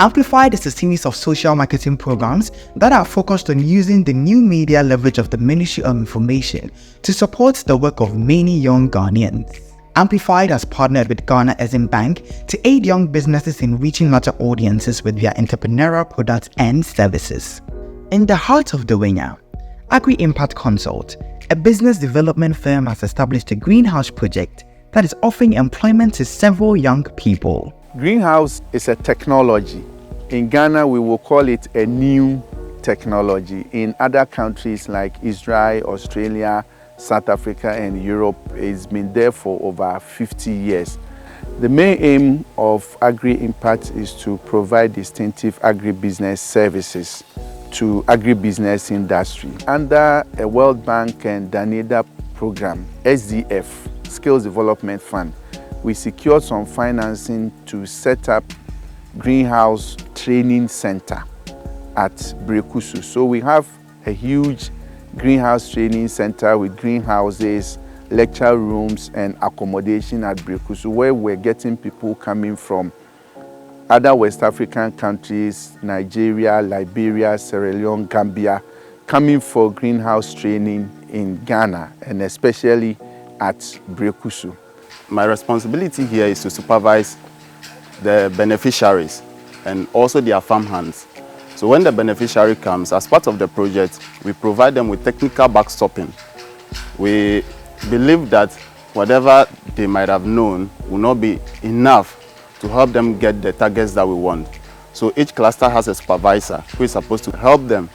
Amplified is a series of social marketing programs that are focused on using the new media leverage of the Ministry of Information to support the work of many young Ghanaians. Amplified has partnered with Ghana Exim Bank to aid young businesses in reaching larger audiences with their entrepreneurial products and services. In the heart of Dawhenya, AGRI-IMPACT CONSULT, a business development firm, has established a greenhouse project that is offering employment to several young people. Greenhouse is a technology. In Ghana, we will call it a new technology. In other countries like Israel, Australia, South Africa, and Europe, it's been there for over 50 years. The main aim of AGRI-IMPACT is to provide distinctive agribusiness services to agribusiness industry. Under a World Bank and Danida program, SDF, Skills Development Fund, we secured some financing to set up greenhouse training center at Brekusu. So we have a huge greenhouse training center with greenhouses, lecture rooms, and accommodation at Brekusu, where we're getting people coming from other West African countries, Nigeria, Liberia, Sierra Leone, Gambia, coming for greenhouse training in Ghana, and especially at Brekusu. My responsibility here is to supervise the beneficiaries and also their farmhands. So when the beneficiary comes, as part of the project, we provide them with technical backstopping. We believe that whatever they might have known will not be enough to help them get the targets that we want. So each cluster has a supervisor who is supposed to help them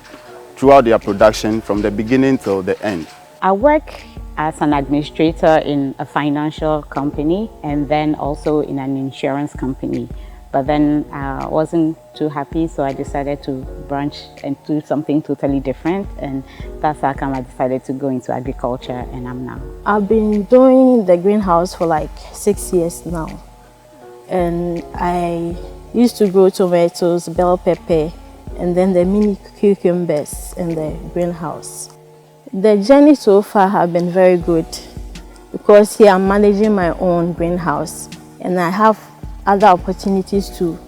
throughout their production from the beginning till the end. I work as an administrator in a financial company and then also in an insurance company. But then I wasn't too happy, so I decided to branch and do something totally different. And that's how come I decided to go into agriculture, and I'm now. I've been doing the greenhouse for like 6 years now. And I used to grow tomatoes, bell pepper, and then the mini cucumbers in the greenhouse. The journey so far has been very good because here I'm managing my own greenhouse and I have other opportunities to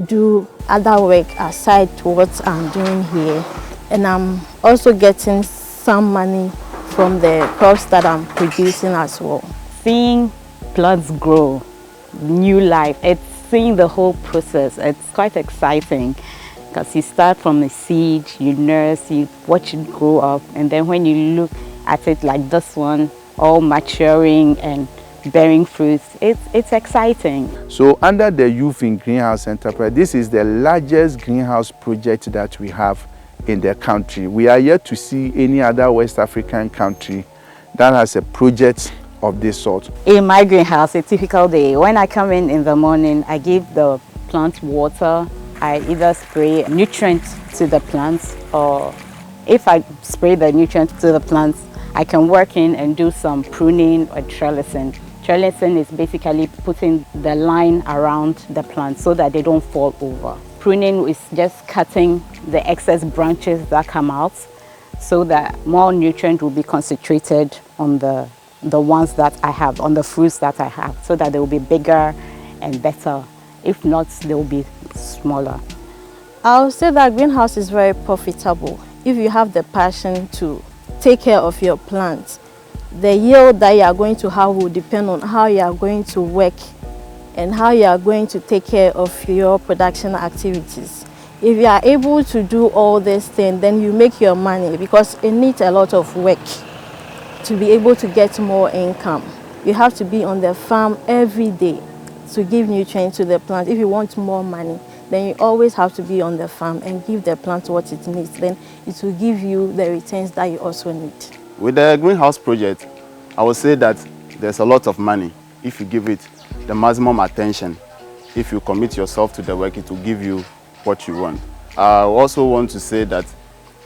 do other work aside to what I'm doing here. And I'm also getting some money from the crops that I'm producing as well. Seeing plants grow, new life, it's seeing the whole process. It's quite exciting because you start from the seed, you nurse, you watch it grow up, and then when you look at it like this one, all maturing and bearing fruits, it's exciting. So under the Youth in Greenhouse Enterprise, this is the largest greenhouse project that we have in the country. We are yet to see any other West African country that has a project of this sort. In my greenhouse, a typical day, when I come in the morning, I give the plant water. I either spray nutrients to the plants, or if I spray the nutrients to the plants, I can work in and do some pruning or trellising. Trellising is basically putting the line around the plants so that they don't fall over. Pruning is just cutting the excess branches that come out so that more nutrient will be concentrated on the ones that I have, on the fruits that I have, so that they will be bigger and better. If not, they will be smaller. I'll say that greenhouse is very profitable if you have the passion to take care of your plants. The yield that you are going to have will depend on how you are going to work and how you are going to take care of your production activities. If you are able to do all these things, then you make your money, because it needs a lot of work to be able to get more income. You have to be on the farm every day to give nutrients to the plant. If you want more money, then you always have to be on the farm and give the plant what it needs. Then it will give you the returns that you also need. With the greenhouse project, I would say that there's a lot of money if you give it the maximum attention. If you commit yourself to the work, it will give you what you want. I also want to say that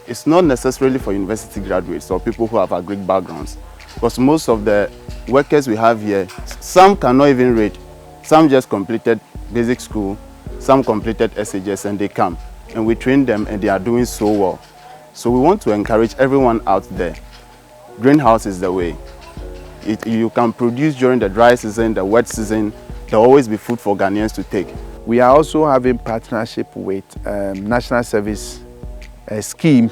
it's not necessarily for university graduates or people who have agric backgrounds, because most of the workers we have here, some cannot even read. Some just completed basic school, some completed SHS, and they come and we train them and they are doing so well. So we want to encourage everyone out there. Greenhouse is the way. You can produce during the dry season, the wet season. There will always be food for Ghanaians to take. We are also having partnership with National Service Scheme.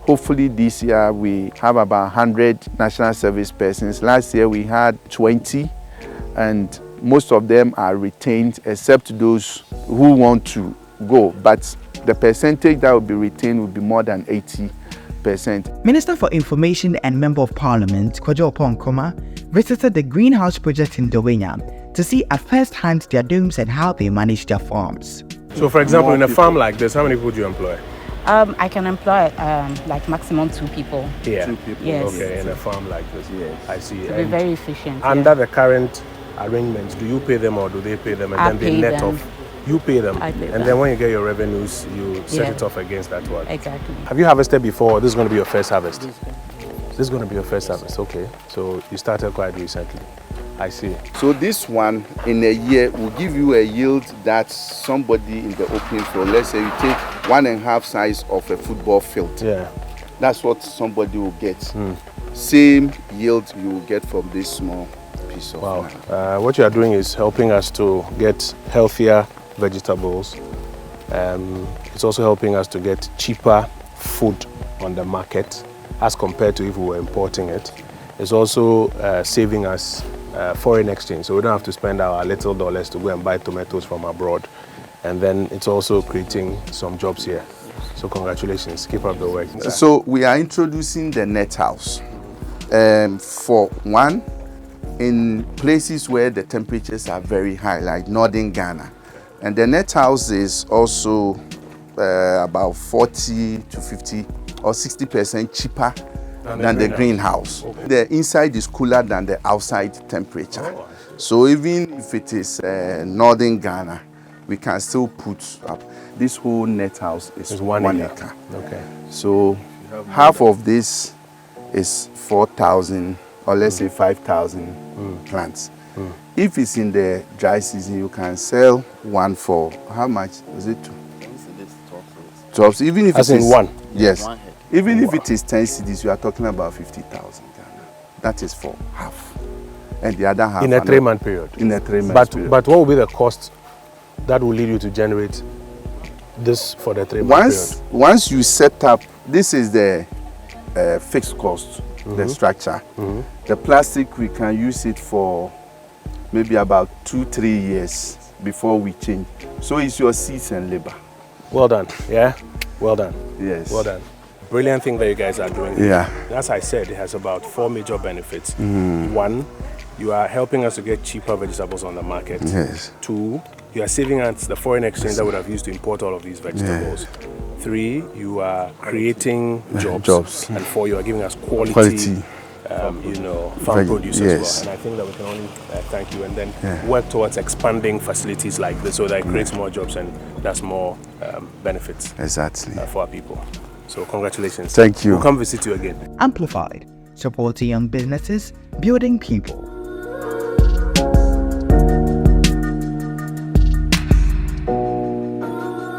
Hopefully this year we have about 100 National Service persons. Last year we had 20, and most of them are retained except those who want to go. But the percentage that will be retained will be more than 80%. Minister for Information and Member of Parliament, Kojo Oponkoma, visited the greenhouse project in Dawhenya to see at first hand their domes and how they manage their farms. So for example, in a farm like this, how many people do you employ? I can employ like maximum 2 people. Yeah. 2 people. Yes. Okay, in a farm like this. Yes. I see. To be very efficient. Under the current arrangements, do you pay them or do they pay them, and I then they pay net them. off? You pay them, I pay and them. then when you get your revenues, you set Yeah. it off against that one. Exactly. Have you harvested before? Or this is going to be your first harvest. This is going to be your first harvest. Okay, so you started quite recently. I see. So this one in a year will give you a yield that somebody in the open field, let's say you take 1.5 size of a football field. Yeah. That's what somebody will get. Same yield you will get from this small piece of Wow. land. What you are doing is helping us to get healthier vegetables. It's also helping us to get cheaper food on the market as compared to if we were importing it. It's also saving us foreign exchange, so we don't have to spend our little dollars to go and buy tomatoes from abroad. And then it's also creating some jobs here. So congratulations, keep up the work. So we are introducing the net house. For one, in places where the temperatures are very high, like northern Ghana. And the net house is also about 40 to 50 or 60% cheaper than the greenhouse. Okay. The inside is cooler than the outside temperature. Oh. So even if it is northern Ghana, we can still put up. This whole net house is 1 acre. Okay. So half of this is 4,000 or let's say 5,000 plants. If it's in the dry season, you can sell one for how much? Was it 12? Even if as it in is one? Yes. Even if it is 10 cedis, you are talking about 50,000 Ghana. That is for half. And the other half In a 3-month period? In a 3-month period. But what will be the cost that will lead you to generate this for the 3-month period? Once you set up, this is the fixed cost, the structure. The plastic, we can use it for maybe about 2-3 years before we change. So it's your seeds and labor. Well done, yeah? Well done. Yes. Well done. Brilliant thing that you guys are doing. Yeah. As I said, it has about 4 major benefits. 1, you are helping us to get cheaper vegetables on the market. Yes. 2, you are saving us the foreign exchange that would have used to import all of these vegetables. 3, you are creating jobs. And 4, you are giving us quality. Farm produce as well. And I think that we can only thank you and then work towards expanding facilities like this so that it creates more jobs and that's more benefits for our people. So congratulations. Thank you. We'll come visit you again. Amplified, supporting young businesses, building people.